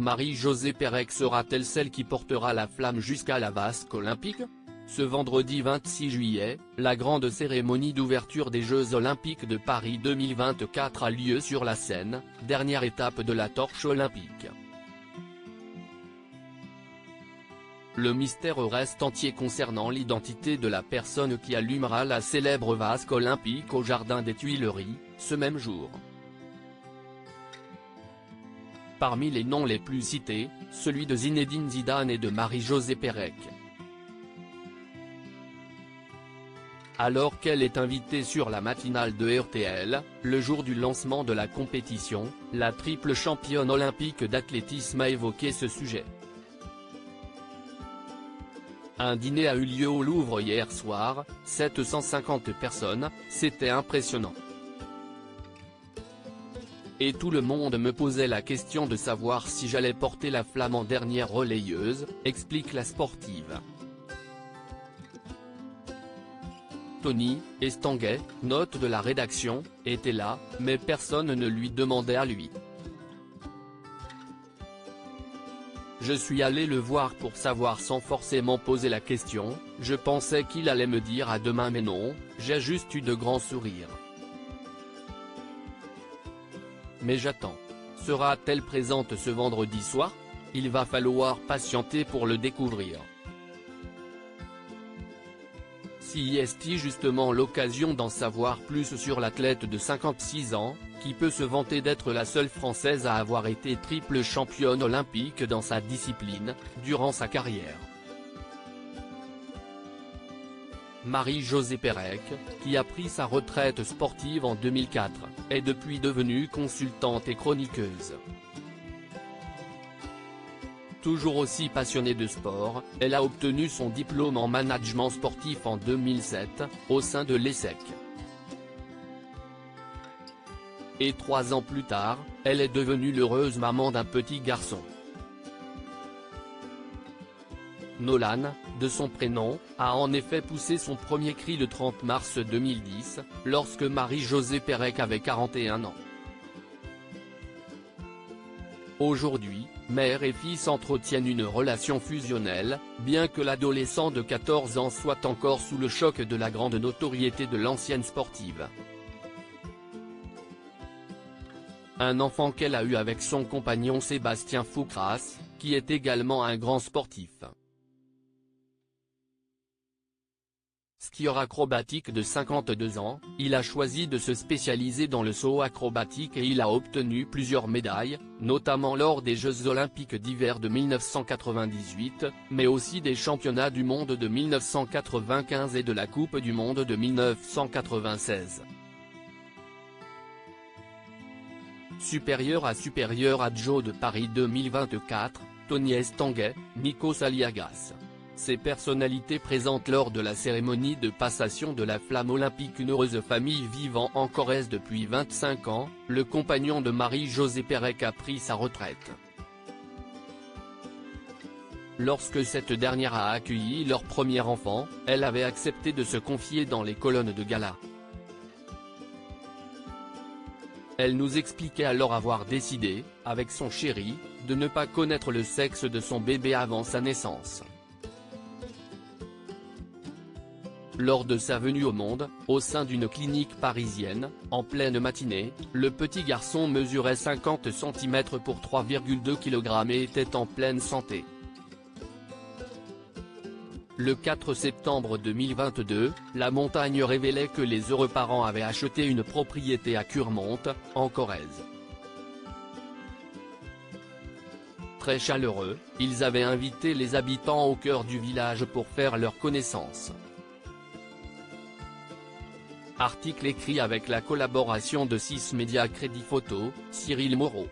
Marie-Josée Pérec sera-t-elle celle qui portera la flamme jusqu'à la vasque olympique ? Ce vendredi 26 juillet, la grande cérémonie d'ouverture des Jeux Olympiques de Paris 2024 a lieu sur la Seine, dernière étape de la torche olympique. Le mystère reste entier concernant l'identité de la personne qui allumera la célèbre vasque olympique au Jardin des Tuileries, ce même jour. Parmi les noms les plus cités, celui de Zinedine Zidane et de Marie-Josée Pérec. Alors qu'elle est invitée sur la matinale de RTL, le jour du lancement de la compétition, la triple championne olympique d'athlétisme a évoqué ce sujet. Un dîner a eu lieu au Louvre hier soir, 750 personnes, c'était impressionnant. Et tout le monde me posait la question de savoir si j'allais porter la flamme en dernière relayeuse, explique la sportive. Tony Estanguet, note de la rédaction, était là, mais personne ne lui demandait à lui. Je suis allé le voir pour savoir sans forcément poser la question, je pensais qu'il allait me dire à demain mais non, j'ai juste eu de grands sourires. Mais j'attends. Sera-t-elle présente ce vendredi soir ? Il va falloir patienter pour le découvrir. Si est-il justement l'occasion d'en savoir plus sur l'athlète de 56 ans, qui peut se vanter d'être la seule Française à avoir été triple championne olympique dans sa discipline, durant sa carrière. Marie-Josée Pérec, qui a pris sa retraite sportive en 2004, est depuis devenue consultante et chroniqueuse. Toujours aussi passionnée de sport, elle a obtenu son diplôme en management sportif en 2007, au sein de l'ESSEC. Et 3 ans plus tard, elle est devenue l'heureuse maman d'un petit garçon. Nolan, de son prénom, a en effet poussé son premier cri le 30 mars 2010, lorsque Marie-Josée Pérec avait 41 ans. Aujourd'hui, mère et fils entretiennent une relation fusionnelle, bien que l'adolescent de 14 ans soit encore sous le choc de la grande notoriété de l'ancienne sportive. Un enfant qu'elle a eu avec son compagnon Sébastien Foucras, qui est également un grand sportif. Skieur acrobatique de 52 ans, il a choisi de se spécialiser dans le saut acrobatique et il a obtenu plusieurs médailles, notamment lors des Jeux Olympiques d'hiver de 1998, mais aussi des championnats du monde de 1995 et de la Coupe du monde de 1996. Supérieur à Joe de Paris 2024, Tony Estanguet, Nikos Aliagas. Ces personnalités présentes lors de la cérémonie de passation de la flamme olympique. Une heureuse famille vivant en Corrèze depuis 25 ans, le compagnon de Marie-Josée Pérec a pris sa retraite. Lorsque cette dernière a accueilli leur premier enfant, elle avait accepté de se confier dans les colonnes de gala. Elle nous expliquait alors avoir décidé, avec son chéri, de ne pas connaître le sexe de son bébé avant sa naissance. Lors de sa venue au monde, au sein d'une clinique parisienne, en pleine matinée, le petit garçon mesurait 50 cm pour 3,2 kg et était en pleine santé. Le 4 septembre 2022, La Montagne révélait que les heureux parents avaient acheté une propriété à Curmont, en Corrèze. Très chaleureux, ils avaient invité les habitants au cœur du village pour faire leur connaissance. Article écrit avec la collaboration de 6 médias Crédit Photo, Cyril Moreau.